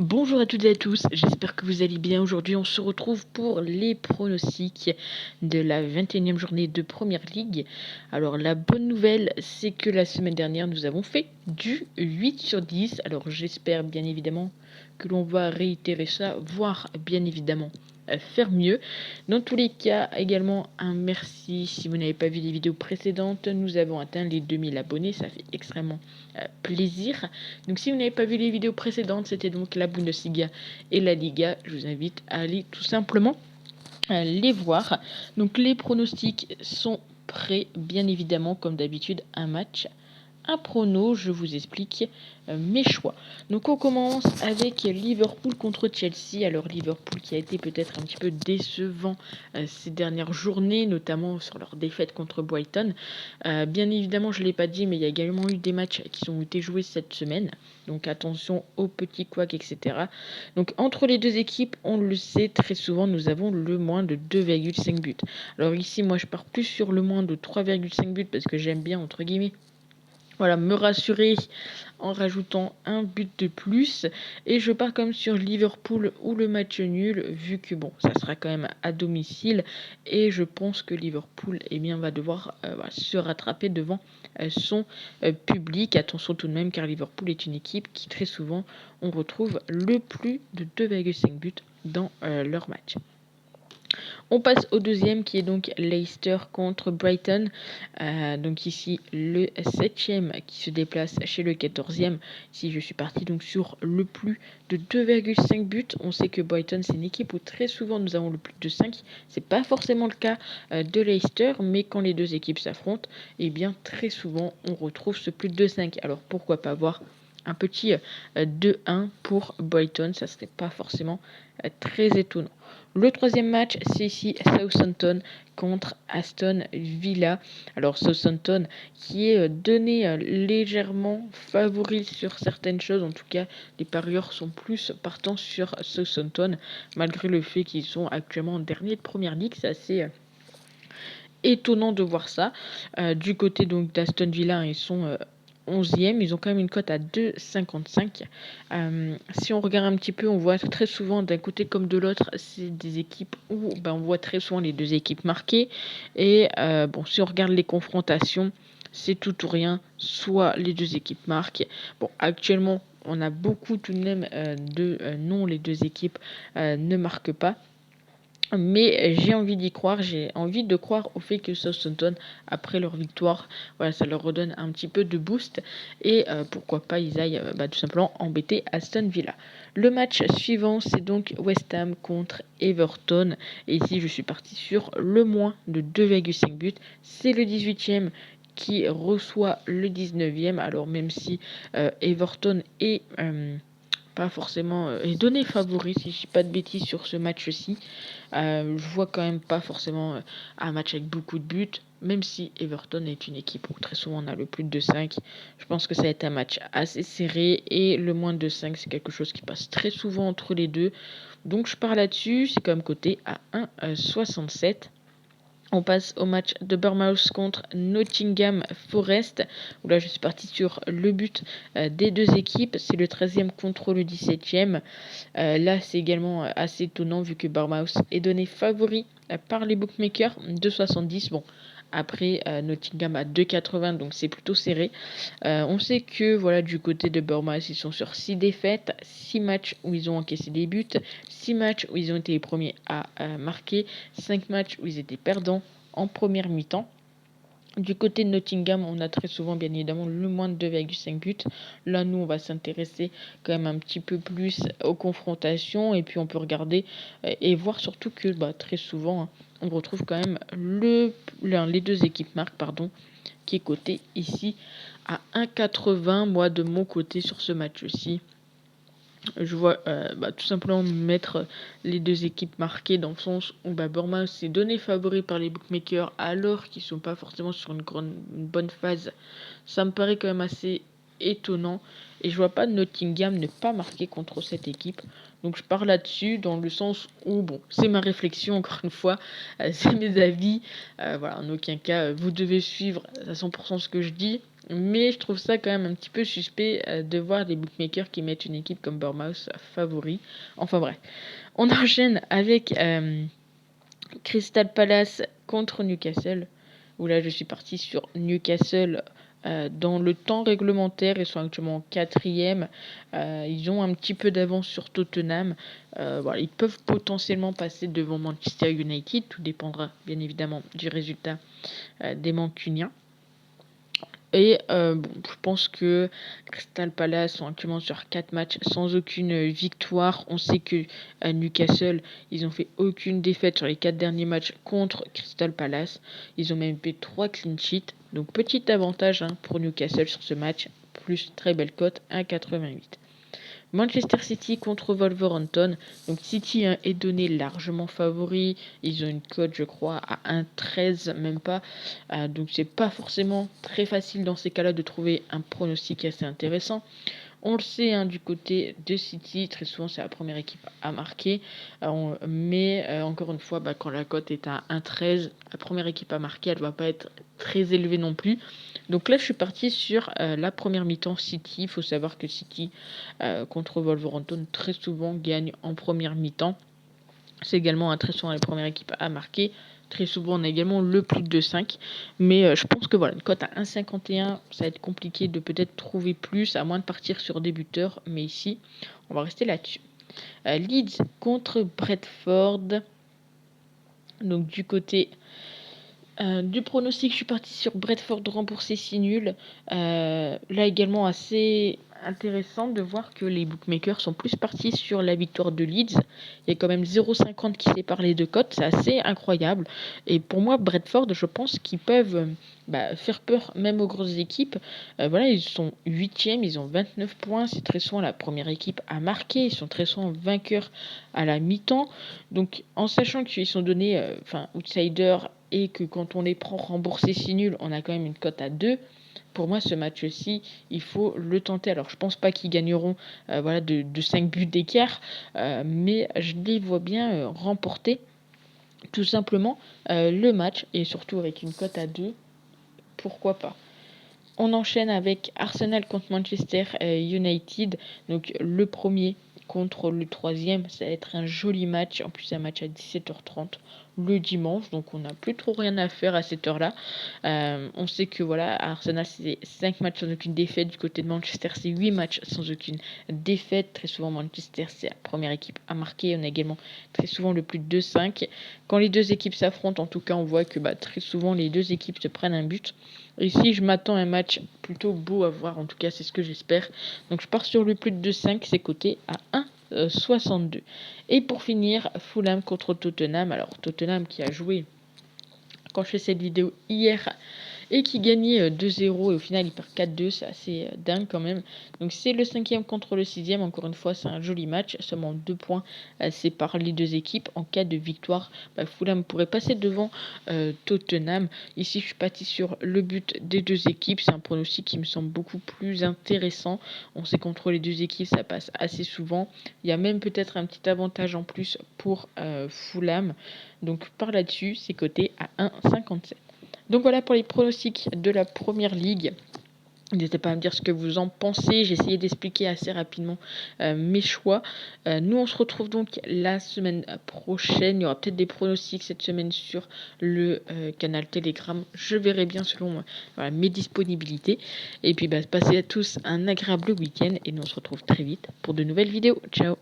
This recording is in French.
Bonjour à toutes et à tous, j'espère que vous allez bien. Aujourd'hui, on se retrouve pour les pronostics de la 21e journée de Première Ligue. Alors, la bonne nouvelle, c'est que la semaine dernière, nous avons fait du 8 sur 10. Alors, j'espère bien évidemment que l'on va réitérer ça, voire bien évidemment faire mieux. Dans tous les cas, également un merci si vous n'avez pas vu les vidéos précédentes. Nous avons atteint les 2000 abonnés, ça fait extrêmement plaisir. Donc si vous n'avez pas vu les vidéos précédentes, c'était donc la Bundesliga et la Liga. Je vous invite à aller tout simplement les voir. Donc les pronostics sont prêts, bien évidemment, comme d'habitude, un match, un prono, je vous explique mes choix. Donc on commence avec Liverpool contre Chelsea. Alors Liverpool qui a été peut-être un petit peu décevant ces dernières journées, notamment sur leur défaite contre Brighton. Bien évidemment, je ne l'ai pas dit, mais il y a également eu des matchs qui ont été joués cette semaine. Donc attention aux petits couacs, etc. Donc entre les deux équipes, on le sait, très souvent, nous avons le moins de 2,5 buts. Alors ici, moi, je pars plus sur le moins de 3,5 buts parce que j'aime bien, entre guillemets, voilà, me rassurer en rajoutant un but de plus. Et je pars comme sur Liverpool ou le match nul, vu que bon, ça sera quand même à domicile. Et je pense que Liverpool va devoir se rattraper devant son public. Attention tout de même, car Liverpool est une équipe qui très souvent, on retrouve le plus de 2,5 buts dans leur match. On passe au deuxième qui est donc Leicester contre Brighton. Donc ici le 7e qui se déplace chez le 14e. Ici je suis parti donc sur le plus de 2,5 buts. On sait que Brighton c'est une équipe où très souvent nous avons le plus de 5. C'est pas forcément le cas de Leicester, mais quand les deux équipes s'affrontent, eh bien très souvent on retrouve ce plus de 5. Alors pourquoi pas voir un petit 2-1 pour Brighton, ça serait pas forcément très étonnant. Le troisième match, c'est ici Southampton contre Aston Villa. Alors Southampton qui est donné légèrement favori sur certaines choses. En tout cas, les parieurs sont plus partants sur Southampton, malgré le fait qu'ils sont actuellement en dernier de Première Ligue. C'est assez étonnant de voir ça. Du côté donc d'Aston Villa, ils sont 11e, ils ont quand même une cote à 2,55. Si on regarde un petit peu, on voit très souvent d'un côté comme de l'autre, c'est des équipes où on voit très souvent les deux équipes marquées. Et bon, si on regarde les confrontations, c'est tout ou rien, soit les deux équipes marquent. Bon, actuellement, on a beaucoup tout de même de non, les deux équipes ne marquent pas. Mais j'ai envie d'y croire, j'ai envie de croire au fait que Southampton, après leur victoire, voilà, ça leur redonne un petit peu de boost. Et pourquoi pas ils aillent tout simplement embêter Aston Villa. Le match suivant, c'est donc West Ham contre Everton. Et ici, je suis parti sur le moins de 2,5 buts. C'est le 18e qui reçoit le 19e. Alors même si Everton est pas forcément est donné favori, si je dis pas de bêtises, sur ce match-ci. Je vois quand même pas forcément un match avec beaucoup de buts, même si Everton est une équipe où très souvent on a le plus de 5. Je pense que ça va être un match assez serré et le moins de 5 c'est quelque chose qui passe très souvent entre les deux. Donc je pars là-dessus, c'est quand même coté à 1,67. On passe au match de Bournemouth contre Nottingham Forest, où là je suis parti sur le but des deux équipes. C'est le 13e contre le 17e. Là c'est également assez étonnant vu que Bournemouth est donné favori par les bookmakers, 2,70. Bon, après Nottingham à 2,80, donc c'est plutôt serré. On sait que voilà, du côté de Bournemouth, ils sont sur 6 défaites, 6 matchs où ils ont encaissé des buts, 6 matchs où ils ont été les premiers à marquer, 5 matchs où ils étaient perdants en première mi-temps. Du côté de Nottingham, on a très souvent bien évidemment le moins de 2,5 buts. Là, nous, on va s'intéresser quand même un petit peu plus aux confrontations et puis on peut regarder et voir surtout que très souvent, on retrouve quand même les deux équipes marques, qui est coté ici à 1,80. Moi, de mon côté, sur ce match-ci, je vois tout simplement mettre les deux équipes marquées dans le sens où Bournemouth s'est donné favori par les bookmakers alors qu'ils ne sont pas forcément sur une bonne phase. Ça me paraît quand même assez étonnant et je vois pas Nottingham ne pas marquer contre cette équipe. Donc je pars là-dessus dans le sens où bon, c'est ma réflexion encore une fois, c'est mes avis. Voilà, en aucun cas vous devez suivre à 100% ce que je dis. Mais je trouve ça quand même un petit peu suspect de voir des bookmakers qui mettent une équipe comme Bournemouth favori. Enfin bref. On enchaîne avec Crystal Palace contre Newcastle. Où là je suis parti sur Newcastle dans le temps réglementaire. Ils sont actuellement quatrième. Ils ont un petit peu d'avance sur Tottenham. Voilà, ils peuvent potentiellement passer devant Manchester United. Tout dépendra bien évidemment du résultat des Mancuniens. Et bon, je pense que Crystal Palace sont actuellement sur 4 matchs sans aucune victoire. On sait que à Newcastle, ils ont fait aucune défaite sur les 4 derniers matchs contre Crystal Palace. Ils ont même fait 3 clean sheets. Donc petit avantage pour Newcastle sur ce match. Plus très belle cote, 1,88. Manchester City contre Wolverhampton. Donc City est donné largement favori. Ils ont une cote, je crois, à 1,13, même pas. Donc c'est pas forcément très facile dans ces cas-là de trouver un pronostic assez intéressant. On le sait, du côté de City, très souvent c'est la première équipe à marquer. Mais encore une fois, quand la cote est à 1,13, la première équipe à marquer, elle ne va pas être très élevée non plus. Donc là, je suis parti sur la première mi-temps City. Il faut savoir que City, contre Wolverhampton, très souvent gagne en première mi-temps. C'est également très souvent la première équipe à marquer. Très souvent, on a également le plus de 5. Mais je pense que voilà, une cote à 1,51, ça va être compliqué de peut-être trouver plus, à moins de partir sur des buteurs. Mais ici, on va rester là-dessus. Leeds contre Brentford. Donc du côté du pronostic, je suis parti sur Brentford rembourser 6 nuls. Là également assez intéressant de voir que les bookmakers sont plus partis sur la victoire de Leeds. Il y a quand même 0,50 qui sépare les deux cotes, c'est assez incroyable. Et pour moi, Brentford, je pense qu'ils peuvent faire peur même aux grosses équipes. Voilà, ils sont 8e, ils ont 29 points. C'est très souvent la première équipe à marquer. Ils sont très souvent vainqueurs à la mi-temps. Donc en sachant qu'ils sont donnés outsiders et que quand on les prend remboursés si nuls, on a quand même une cote à 2. Pour moi, ce match-ci, il faut le tenter. Alors, je pense pas qu'ils gagneront de 5 buts d'écart, mais je les vois bien remporter tout simplement le match, et surtout avec une cote à 2, pourquoi pas. On enchaîne avec Arsenal contre Manchester United. Donc le premier contre le troisième, ça va être un joli match. En plus, un match à 17h30 le dimanche. Donc on n'a plus trop rien à faire à cette heure-là. On sait que voilà, à Arsenal, c'est 5 matchs sans aucune défaite. Du côté de Manchester, c'est 8 matchs sans aucune défaite. Très souvent, Manchester, c'est la première équipe à marquer. On a également très souvent le plus de 2-5. Quand les deux équipes s'affrontent, en tout cas, on voit que très souvent, les deux équipes se prennent un but. Ici, je m'attends à un match plutôt beau à voir, en tout cas, c'est ce que j'espère. Donc, je pars sur le plus de 2,5, c'est coté à 1,62. Et pour finir, Fulham contre Tottenham. Alors, Tottenham qui a joué, quand je fais cette vidéo hier, et qui gagnait 2-0 et au final il perd 4-2, c'est assez dingue quand même. Donc c'est le 5e contre le 6e, encore une fois c'est un joli match, seulement 2 points séparent les deux équipes. En cas de victoire, Fulham pourrait passer devant Tottenham. Ici je suis parti sur le but des deux équipes, c'est un pronostic qui me semble beaucoup plus intéressant. On sait qu'entre les deux équipes ça passe assez souvent, il y a même peut-être un petit avantage en plus pour Fulham. Donc par là-dessus c'est coté à 1,57. Donc voilà pour les pronostics de la première ligue. N'hésitez pas à me dire ce que vous en pensez. J'ai essayé d'expliquer assez rapidement mes choix. Nous, on se retrouve donc la semaine prochaine. Il y aura peut-être des pronostics cette semaine sur le canal Telegram. Je verrai bien selon mes disponibilités. Et puis, passez à tous un agréable week-end. Et nous, on se retrouve très vite pour de nouvelles vidéos. Ciao!